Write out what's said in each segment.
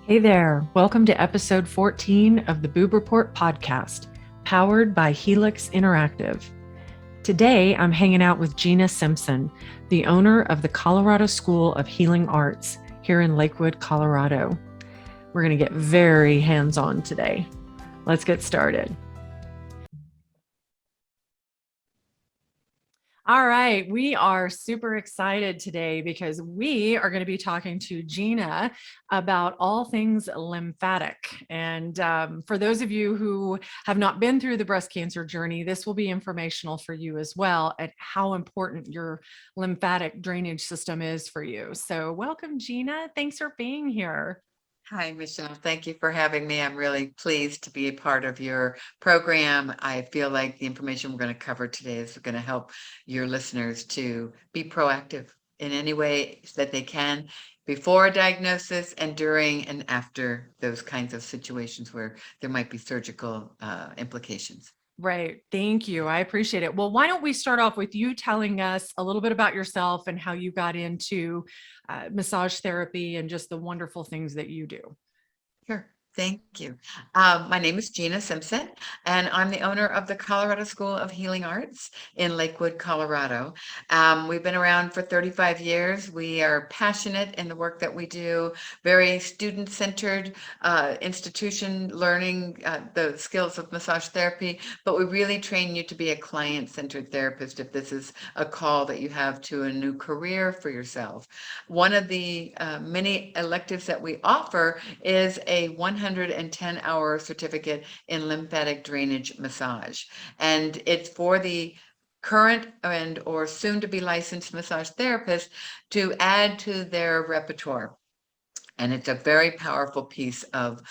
Hey there, welcome to episode 14 of the Boob Report podcast, powered by Helix Interactive. Today, I'm hanging out with Gina Simpson, the owner of the Colorado School of Healing Arts here in Lakewood, Colorado. We're going to get very hands on today. Let's get started. All right, we are super excited today because we are going to be talking to Gina about all things lymphatic. And for those of you who have not been through the breast cancer journey, this will be informational for you as well at how important your lymphatic drainage system is for you. So, welcome, Gina. Thanks for being here. Hi, Michelle. Thank you for having me. I'm really pleased to be a part of your program. I feel like the information we're going to cover today is going to help your listeners to be proactive in any way that they can before a diagnosis and during and after those kinds of situations where there might be surgical implications. Right. Thank you. I appreciate it. Well, why don't we start off with you telling us a little bit about yourself and how you got into massage therapy and just the wonderful things that you do. Sure. Thank you. My name is Gina Simpson, and I'm the owner of the Colorado School of Healing Arts in Lakewood, Colorado. We've been around for 35 years. We are passionate in the work that we do, very student-centered institution, learning the skills of massage therapy, but we really train you to be a client-centered therapist if this is a call that you have to a new career for yourself. One of the many electives that we offer is a 110-hour certificate in lymphatic drainage massage. And it's for the current and or soon to be licensed massage therapist to add to their repertoire. And it's a very powerful piece of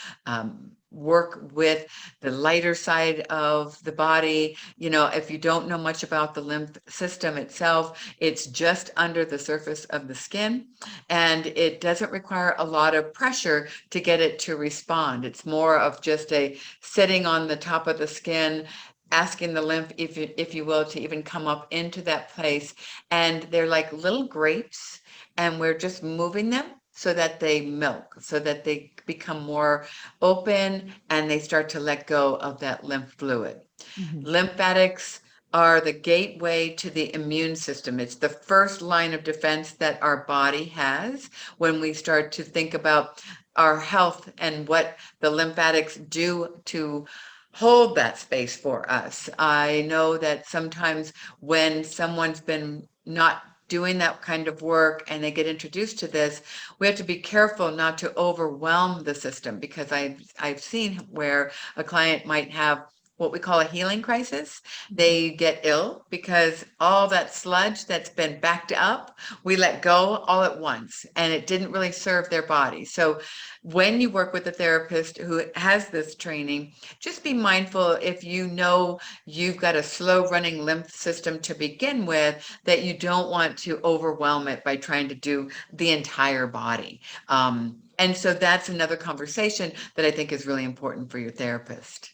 work with the lighter side of the body. You know, if you don't know much about the lymph system itself, it's just under the surface of the skin, and it doesn't require a lot of pressure to get it to respond. It's more of just a sitting on the top of the skin, asking the lymph, if you will, to even come up into that place. And they're like little grapes, and we're just moving them so that they milk, so that they become more open and they start to let go of that lymph fluid. Mhm. Lymphatics are the gateway to the immune system. It's the first line of defense that our body has when we start to think about our health and what the lymphatics do to hold that space for us. I know that sometimes when someone's been not doing that kind of work and they get introduced to this, we have to be careful not to overwhelm the system, because I've seen where a client might have what we call a healing crisis. They get ill because all that sludge that's been backed up, we let go all at once, and it didn't really serve their body. So when you work with a therapist who has this training, just be mindful, if you know you've got a slow running lymph system to begin with, that you don't want to overwhelm it by trying to do the entire body. And so that's another conversation that I think is really important for your therapist.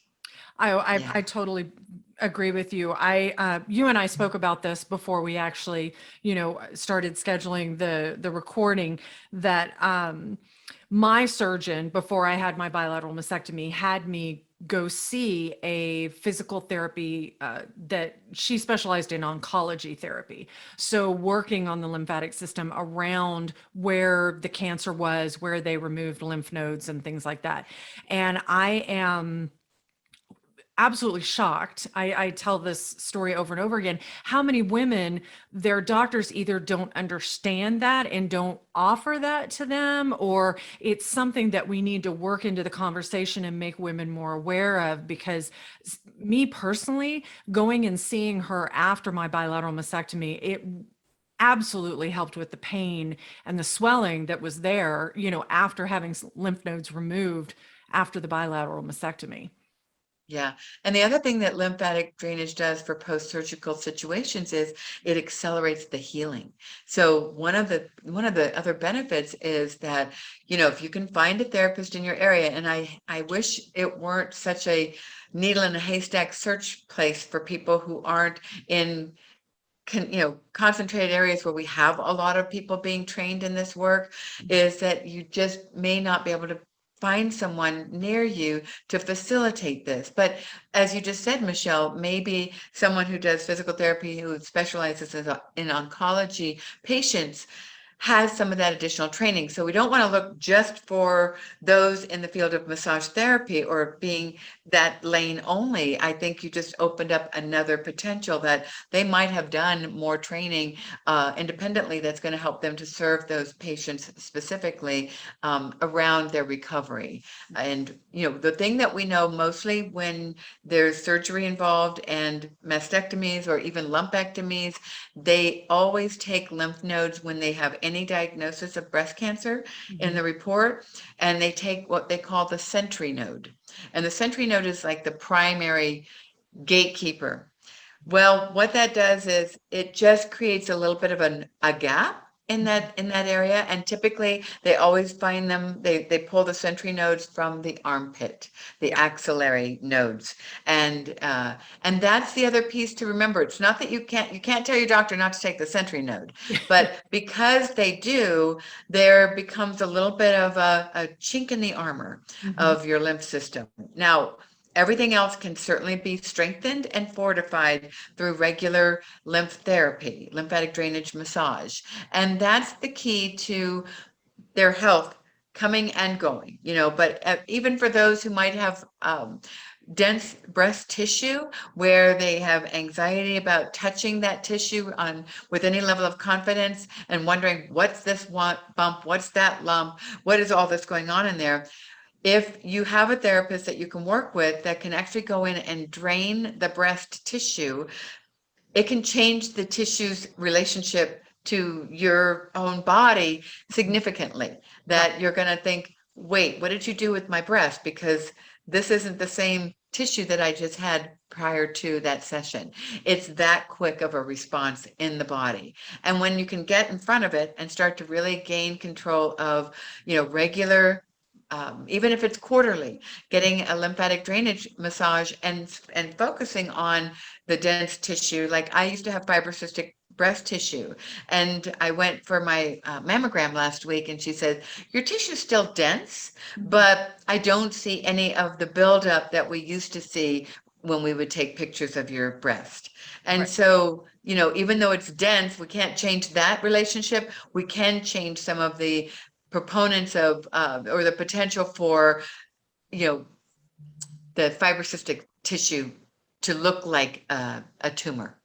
Yeah. I totally agree with you. You and I spoke about this before we actually, started scheduling the recording. That my surgeon, before I had my bilateral mastectomy, had me go see a physical therapy that she specialized in oncology therapy. So working on the lymphatic system around where the cancer was, where they removed lymph nodes and things like that. And I am absolutely shocked. I tell this story over and over again. How many women, their doctors either don't understand that and don't offer that to them, or it's something that we need to work into the conversation and make women more aware of. Because me personally, going and seeing her after my bilateral mastectomy, it absolutely helped with the pain and the swelling that was there, after having lymph nodes removed after the bilateral mastectomy. Yeah. And the other thing that lymphatic drainage does for post-surgical situations is it accelerates the healing. So one of the other benefits is that, if you can find a therapist in your area, and I wish it weren't such a needle in a haystack search place for people who aren't in concentrated areas where we have a lot of people being trained in this work, is that you just may not be able to find someone near you to facilitate this. But as you just said, Michelle, maybe someone who does physical therapy, who specializes in oncology patients, has some of that additional training. So we don't want to look just for those in the field of massage therapy or being that lane only. I think you just opened up another potential that they might have done more training independently that's going to help them to serve those patients specifically around their recovery. And, you know, the thing that we know mostly when there's surgery involved and mastectomies or even lumpectomies, they always take lymph nodes when they have any diagnosis of breast cancer in the report, and they take what they call the sentry node. And the sentry node is like the primary gatekeeper. Well, what that does is it just creates a little bit of a gap in that area, and typically they always find them, they pull the sentry nodes from the armpit, the axillary nodes, and that's the other piece to remember. It's not that you can't tell your doctor not to take the sentry node, but because they do, there becomes a little bit of a chink in the armor of your lymph system. Now, everything else can certainly be strengthened and fortified through regular lymph therapy, lymphatic drainage massage. And that's the key to their health coming and going, you know. But even for those who might have dense breast tissue where they have anxiety about touching that tissue with any level of confidence and wondering, what's this bump, what's that lump, what is all this going on in there? If you have a therapist that you can work with that can actually go in and drain the breast tissue, it can change the tissue's relationship to your own body significantly. That you're going to think, wait, what did you do with my breast? Because this isn't the same tissue that I just had prior to that session. It's that quick of a response in the body. And when you can get in front of it and start to really gain control of, you know, regular, even if it's quarterly, getting a lymphatic drainage massage and focusing on the dense tissue. Like I used to have fibrocystic breast tissue, and I went for my mammogram last week, and she said, your tissue is still dense, but I don't see any of the buildup that we used to see when we would take pictures of your breast. And so, you know, even though it's dense, we can't change that relationship. We can change some of the proponents of or the potential for, you know, the fibrocystic tissue to look like a tumor.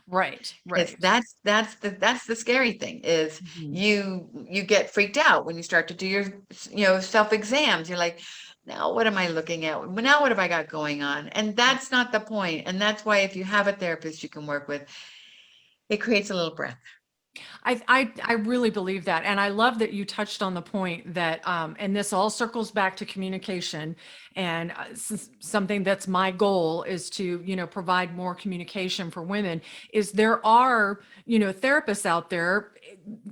Right. That's the scary thing is you get freaked out when you start to do your, you know, self exams. You're like, now what am I looking at? Now what have I got going on? And that's not the point. And that's why if you have a therapist you can work with, it creates a little breath. I really believe that. And I love that you touched on the point that, and this all circles back to communication. And something that's my goal is to, you know, provide more communication for women. Is there are, you know, therapists out there,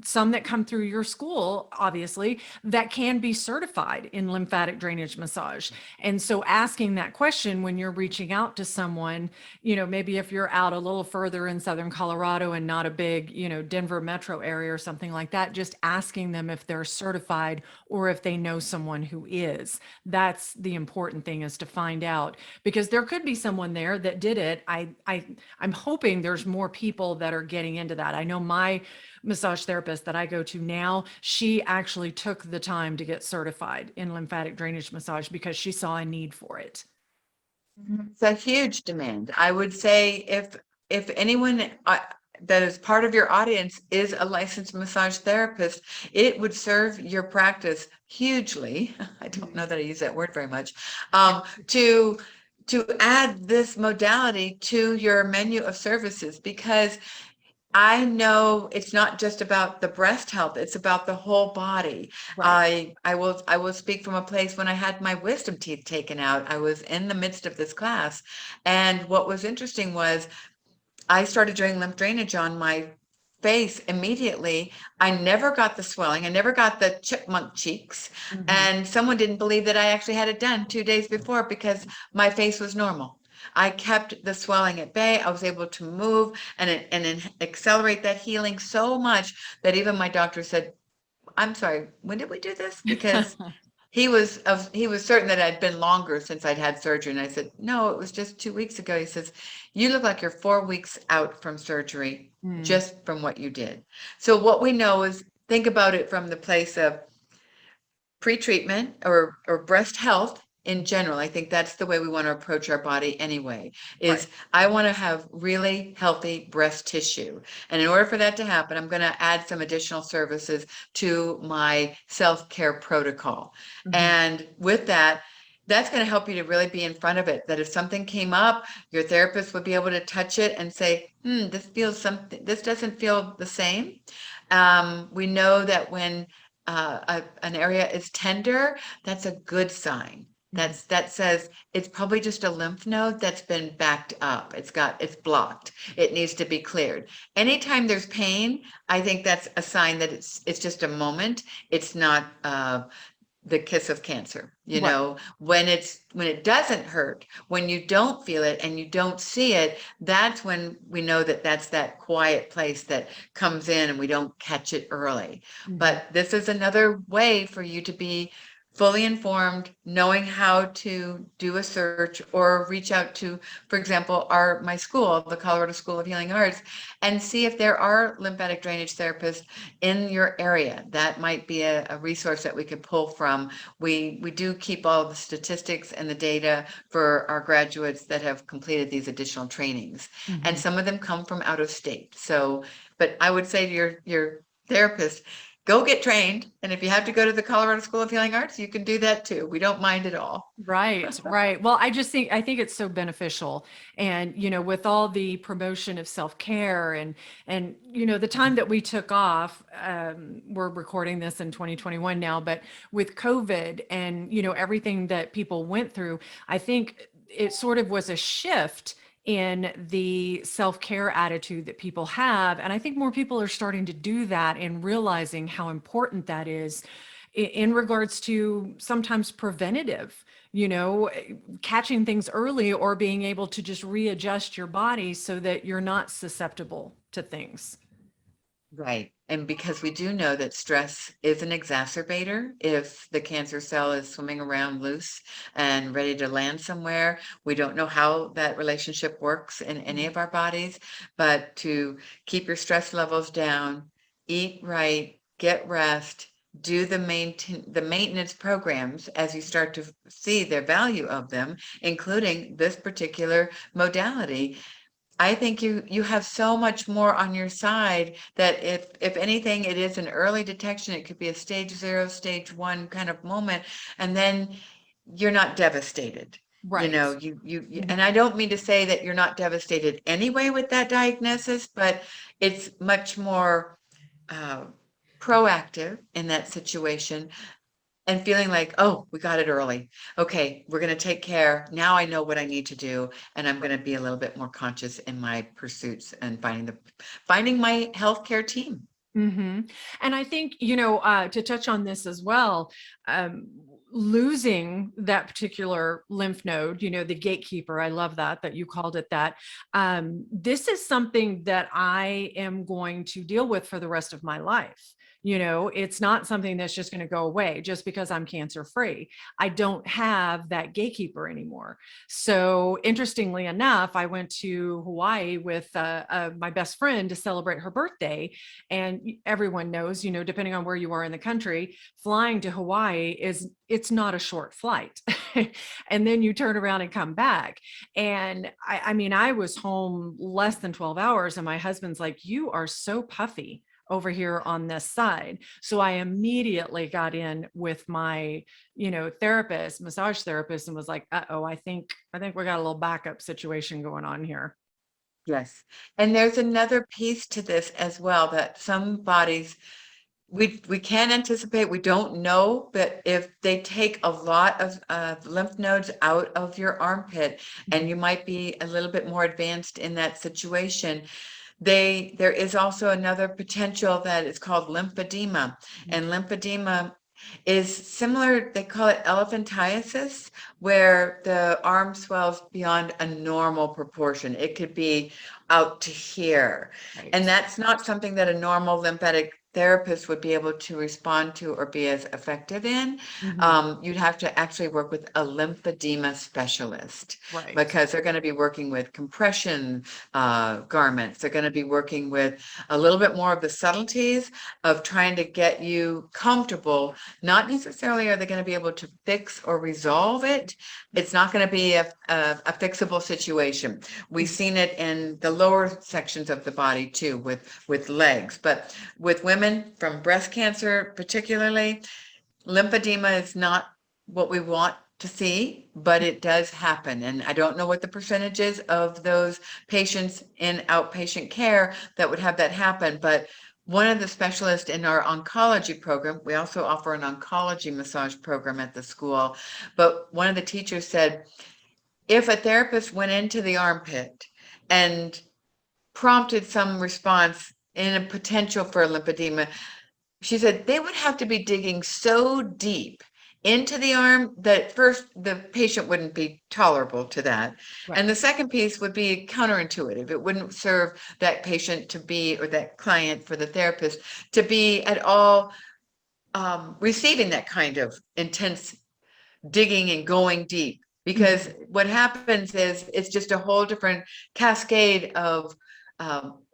some that come through your school, obviously, that can be certified in lymphatic drainage massage. And so asking that question when you're reaching out to someone, you know, maybe if you're out a little further in Southern Colorado and not a big, you know, Denver metro area or something like that, just asking them if they're certified or if they know someone who is. That's the important thing, is to find out, because there could be someone there that did it. I'm hoping there's more people that are getting into that. I know my massage therapist that I go to now, she actually took the time to get certified in lymphatic drainage massage because she saw a need for it. It's a huge demand. I would say if anyone that is part of your audience is a licensed massage therapist, it would serve your practice hugely. I don't know that I use that word very much. To add this modality to your menu of services, because I know it's not just about the breast health, it's about the whole body. Right. I will speak from a place when I had my wisdom teeth taken out. I was in the midst of this class, and what was interesting was I started doing lymph drainage on my face immediately. I never got the swelling. I never got the chipmunk cheeks. And someone didn't believe that I actually had it done 2 days before because my face was normal. I kept the swelling at bay. I was able to move and accelerate that healing so much that even my doctor said, I'm sorry, when did we do this? Because he was certain that I'd been longer since I'd had surgery. And I said, no, it was just 2 weeks ago. He says, you look like you're 4 weeks out from surgery Mm, just from what you did. So what we know is think about it from the place of pre-treatment or breast health in general. I think that's the way we want to approach our body anyway, right. is I want to have really healthy breast tissue. And in order for that to happen, I'm going to add some additional services to my self-care protocol. Hmm. And with that, that's going to help you to really be in front of it. That if something came up, your therapist would be able to touch it and say, this doesn't feel the same. We know that when an area is tender, that's a good sign. Hmm. That says it's probably just a lymph node that's been backed up. It's blocked. It needs to be cleared. Anytime there's pain, I think that's a sign that it's just a moment. It's not the kiss of cancer. Right. When it doesn't hurt, when you don't feel it and you don't see it, that's when we know that that's that quiet place that comes in and we don't catch it early. Hmm. But this is another way for you to be fully informed, knowing how to do a search or reach out to, for example, my school, the Colorado School of Healing Arts, and see if there are lymphatic drainage therapists in your area. That might be a resource that we could pull from. We do keep all the statistics and the data for our graduates that have completed these additional trainings. And Hmm. some of them come from out of state. So, but I would say to your therapist, go get trained. And if you have to go to the Colorado School of Healing Arts, you can do that too. We don't mind at all. Right, right. Well, I think it's so beneficial. And, with all the promotion of self-care and, the time that we took off, we're recording this in 2021 now, but with COVID and, everything that people went through, I think it sort of was a shift in the self-care attitude that people have. And I think more people are starting to do that and realizing how important that is in regards to sometimes preventative, catching things early or being able to just readjust your body so that you're not susceptible to things. Right. And because we do know that stress is an exacerbator, if the cancer cell is swimming around loose and ready to land somewhere, we don't know how that relationship works in any of our bodies, but to keep your stress levels down, eat right, get rest, do the maintenance programs as you start to see the value of them, including this particular modality. I think you have so much more on your side that if anything, it is an early detection. It could be a stage 0, stage 1 kind of moment, and then you're not devastated. Right. And I don't mean to say that you're not devastated anyway with that diagnosis, but it's much more uh, proactive in that situation and feeling like, oh, we got it early. Okay, we're going to take care. Now I know what I need to do, and I'm going to be a little bit more conscious in my pursuits and finding my healthcare team. Hmm. And I think, to touch on this as well, um, losing that particular lymph node, the gatekeeper, I love that you called it that. This is something that I am going to deal with for the rest of my life. It's not something that's just going to go away just because I'm cancer free. I don't have that gatekeeper anymore. So interestingly enough, I went to Hawaii with my best friend to celebrate her birthday. And everyone knows, depending on where you are in the country, flying to Hawaii it's not a short flight. And then you turn around and come back. And I mean, I was home less than 12 hours and my husband's like, you are so puffy over here on this side. So I immediately got in with my, therapist, massage therapist, and was like, uh-oh, I think we got a little backup situation going on here. Yes. And there's another piece to this as well, that some bodies we can't anticipate, we don't know, but if they take a lot of lymph nodes out of your armpit and Mhm. you might be a little bit more advanced in that situation, there is also another potential that is called lymphedema. And lymphedema is similar, they call it elephantiasis, where the arm swells beyond a normal proportion. It could be out to here. And Right. that's not something that a normal lymphatic therapist would be able to respond to or be as effective in, you'd have to actually work with a lymphedema specialist, Right. because they're going to be working with compression garments. They're going to be working with a little bit more of the subtleties of trying to get you comfortable. Not necessarily are they going to be able to fix or resolve it. It's not going to be a fixable situation. We've seen it in the lower sections of the body too, with legs. But with women from breast cancer particularly, lymphedema is not what we want to see, but it does happen. And I don't know what the percentage is of those patients in outpatient care that would have that happen, but one of the specialists in our oncology program, we also offer an oncology massage program at the school, but one of the teachers said, if a therapist went into the armpit and prompted some response in a potential for lymphedema, she said they would have to be digging so deep into the arm that first the patient wouldn't be tolerable to that. Right. And the second piece would be counterintuitive. It wouldn't serve that patient to be, or that client for the therapist to be at all receiving that kind of intense digging and going deep. Because what happens is it's just a whole different cascade of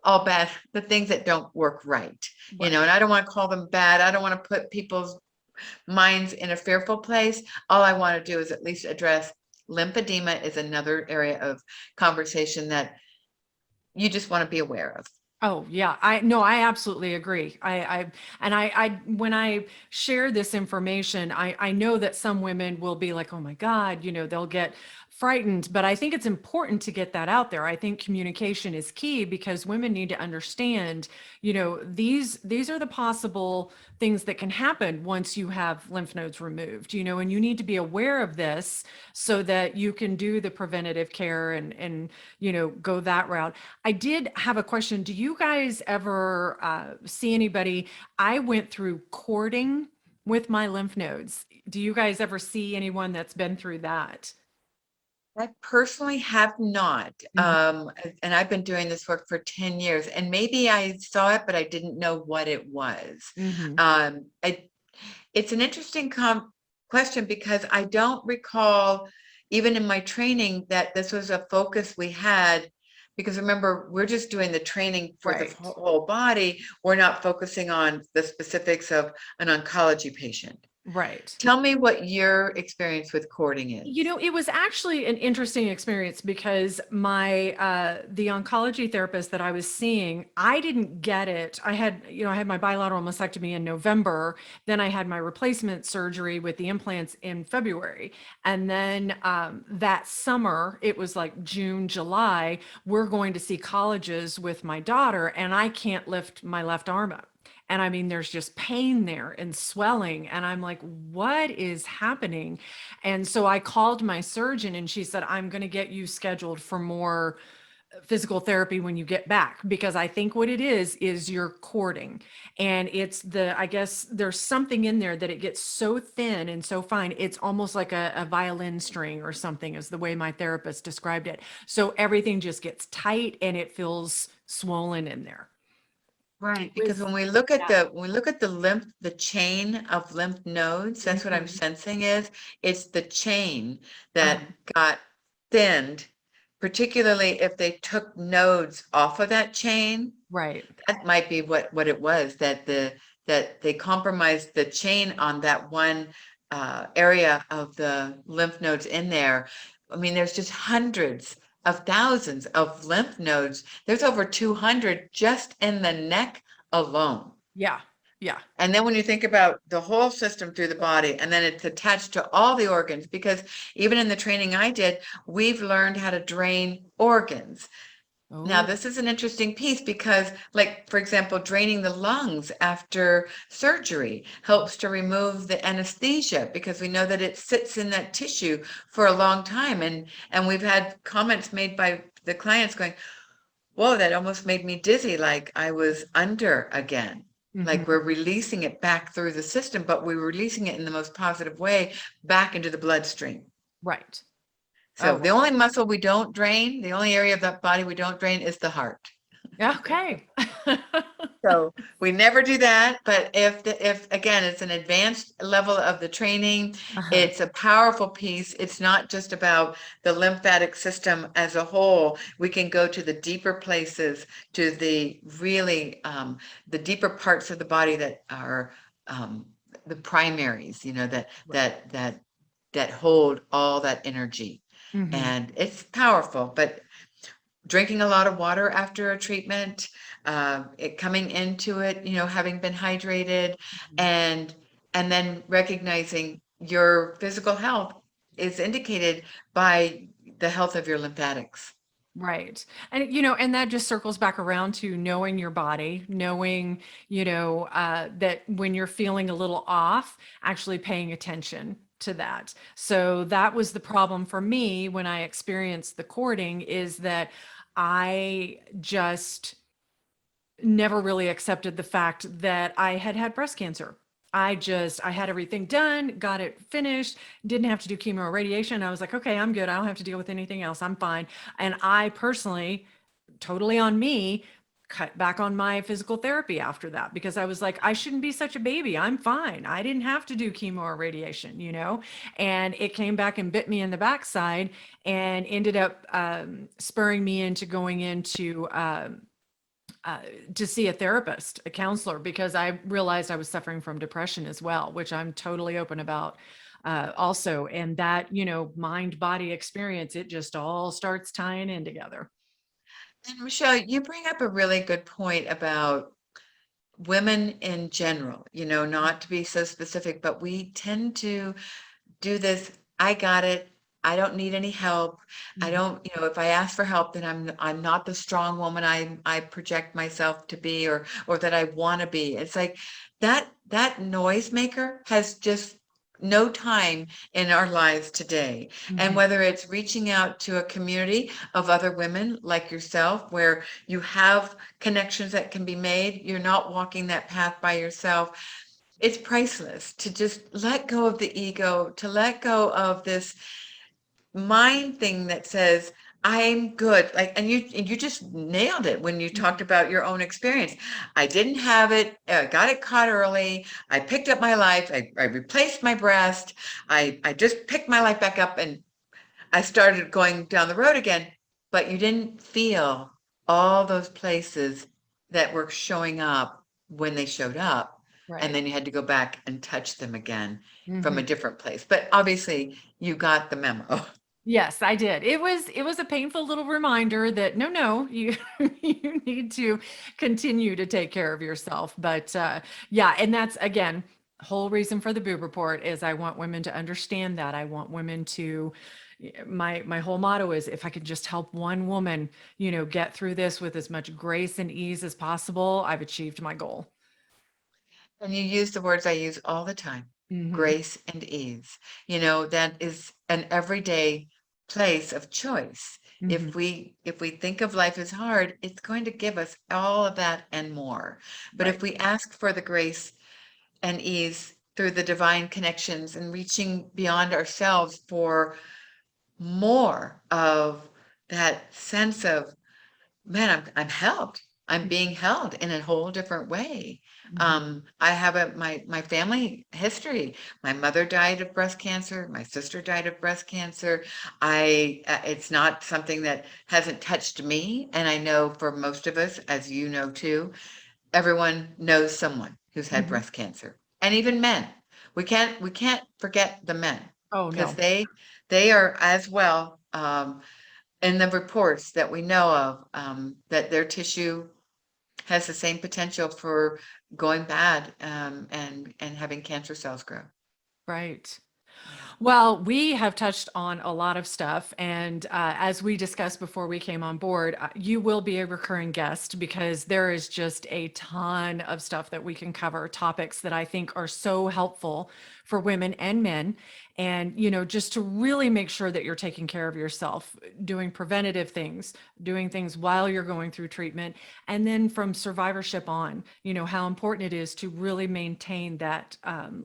all bad, the things that don't work right, you know, and I don't want to call them bad. I don't want to put people's minds in a fearful place. All I want to do is at least address lymphedema is another area of conversation that you just want to be aware of. Oh yeah, I absolutely agree. When I share this information, I know that some women will be like, oh my God, they'll get frightened, but I think it's important to get that out there. I think communication is key because women need to understand, these are the possible things that can happen once you have lymph nodes removed, and you need to be aware of this so that you can do the preventative care and go that route. I did have a question. Do you guys ever see anybody? I went through cording with my lymph nodes. Do you guys ever see anyone that's been through that? I personally have not. And I've been doing this work for 10 years, and maybe I saw it, but I didn't know what it was. Mm-hmm. It's an interesting question because I don't recall, even in my training, that this was a focus we had. Because remember, we're just doing the training for the Right. whole body. We're not focusing on the specifics of an oncology patient. Right. Tell me what your experience with cording is. It was actually an interesting experience because the oncology therapist that I was seeing, I didn't get it. I had my bilateral mastectomy in November. Then I had my replacement surgery with the implants in February. And then that summer, it was like June, July, we're going to see colleges with my daughter, and I can't lift my left arm up. And I mean, there's just pain there and swelling. And I'm like, what is happening? And so I called my surgeon and she said, I'm going to get you scheduled for more physical therapy when you get back, because I think what it is you're cording. And I guess there's something in there that it gets so thin and so fine. It's almost like a violin string or something, is the way my therapist described it. So everything just gets tight and it feels swollen in there. Right, It because was, when we look at yeah. the chain of lymph nodes, that's what I'm Mhm. sensing is, it's the chain Uh-huh. that got thinned, particularly if they took nodes off of that chain. Right. That might be what it was, that they compromised the chain on that one area of the lymph nodes in there. I mean, there's just hundreds of thousands of lymph nodes. There's over 200 just in the neck alone. Yeah. Yeah. And then when you think about the whole system through the body, and then it's attached to all the organs, because even in the training I did, we've learned how to drain organs. Now, Oh, this is an interesting piece because, like, for example, draining the lungs after surgery helps to remove the anesthesia, because we know that it sits in that tissue for a long time. And we've had comments made by the clients going, whoa, that almost made me dizzy, like I was under again. Like mhm. we're releasing it back through the system, but we're releasing it in the most positive way back into the bloodstream. Right. So Oh, the only muscle we don't drain, the only area of that body we don't drain is the heart. Okay. So we never do that. But if again, it's an advanced level of the training, Uh-huh. it's a powerful piece. It's not just about the lymphatic system as a whole. We can go to the deeper places, to the really the deeper parts of the body that are um, the primaries, Right. that hold all that energy. Hmm. And it's powerful, but drinking a lot of water after a treatment, it coming into it, having been hydrated, and and then recognizing your physical health is indicated by the health of your lymphatics. Right. And, and that just circles back around to knowing your body, knowing, that when you're feeling a little off, actually paying attention to that. So that was the problem for me when I experienced the cording, is that I just never really accepted the fact that I had had breast cancer. I had everything done, got it finished, didn't have to do chemo or radiation. I was like, okay, I'm good. I don't have to deal with anything else. I'm fine. And I personally, totally on me, cut back on my physical therapy after that, because I was like, I shouldn't be such a baby. I'm fine. I didn't have to do chemo or radiation, and it came back and bit me in the backside and ended up spurring me into going into uh, to see a therapist, a counselor, because I realized I was suffering from depression as well, which I'm totally open about also. And that, mind body experience, it just all starts tying in together. And Michelle, you bring up a really good point about women in general, not to be so specific, but we tend to do this. I got it. I don't need any help. I Mhm. don't, if I ask for help, then I'm not the strong woman I project myself to be, or that I want to be. It's like that noisemaker has just no time in our lives today. And Mhm. whether it's reaching out to a community of other women like yourself, where you have connections that can be made, you're not walking that path by yourself. It's priceless to just let go of the ego, to let go of this mind thing that says, I'm good. Like, and you just nailed it when you talked Mhm. about your own experience. I didn't have it, got it caught early. I picked up my life. I replaced my breast. I just picked my life back up, and I started going down the road again. But you didn't feel all those places that were showing up when they showed up. And Right. then you had to go back and touch them again from a Mhm. different place. But obviously, you got the memo. Yes, I did. It was a painful little reminder that no, you you need to continue to take care of yourself. But yeah, and that's again, whole reason for the boob report is I want women to understand that. I want women to my whole motto is, if I could just help one woman, get through this with as much grace and ease as possible, I've achieved my goal. And you use the words I use all the time, Hmm. grace and ease. That is an everyday place of choice. Hmm. If we think of life as hard, it's going to give us all of that and more. But Right. if we ask for the grace and ease through the divine connections and reaching beyond ourselves for more of that sense of, man, I'm held. I'm being held in a whole different way. Hmm. I have my family history. My mother died of breast cancer. My sister died of breast cancer. It's not something that hasn't touched me. And I know for most of us, as you know too, everyone knows someone who's had Hmm. breast cancer, and even men. We can't forget the men, Oh because no. they are as well. In the reports that we know of, that their tissue has the same potential for going bad, and having cancer cells grow. Right. Yeah. Well, we have touched on a lot of stuff. And as we discussed before we came on board, you will be a recurring guest, because there is just a ton of stuff that we can cover, topics that I think are so helpful for women and men. And, just to really make sure that you're taking care of yourself, doing preventative things, doing things while you're going through treatment. And then from survivorship on, how important it is to really maintain that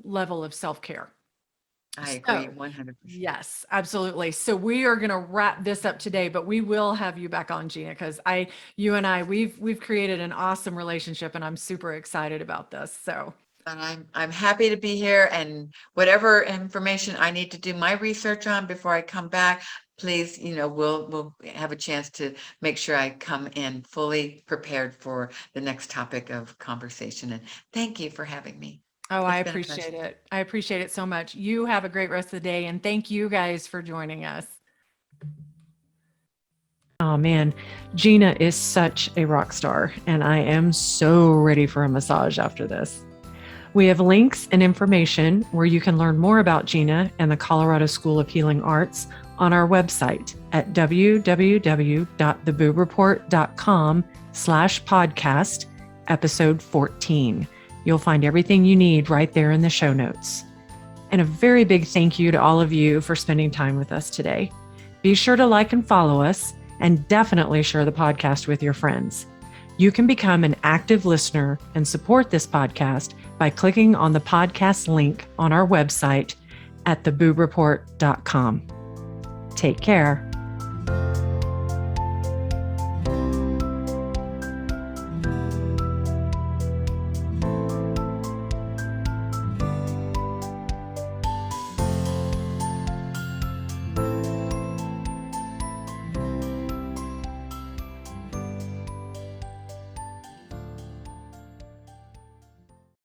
level of self care. I agree So 100%. yes, absolutely. So we are going to wrap this up today, but we will have you back on, Gina, because you and I, we've created an awesome relationship, and I'm super excited about this. So And I'm happy to be here, and whatever information I need to do my research on before I come back, please, we'll have a chance to make sure I come in fully prepared for the next topic of conversation. And thank you for having me. oh, I It's been a pleasure. appreciate it. I appreciate it so much. You have a great rest of the day, and thank you guys for joining us. Oh man, Gina is such a rock star, and I am so ready for a massage after this. We have links and information where you can learn more about Gina and the Colorado School of Healing Arts on our website at www.theboobreport.com/podcast, episode 14. You'll find everything you need right there in the show notes. And a very big thank you to all of you for spending time with us today. Be sure to like and follow us, and definitely share the podcast with your friends. You can become an active listener and support this podcast by clicking on the podcast link on our website at theboobreport.com. Take care.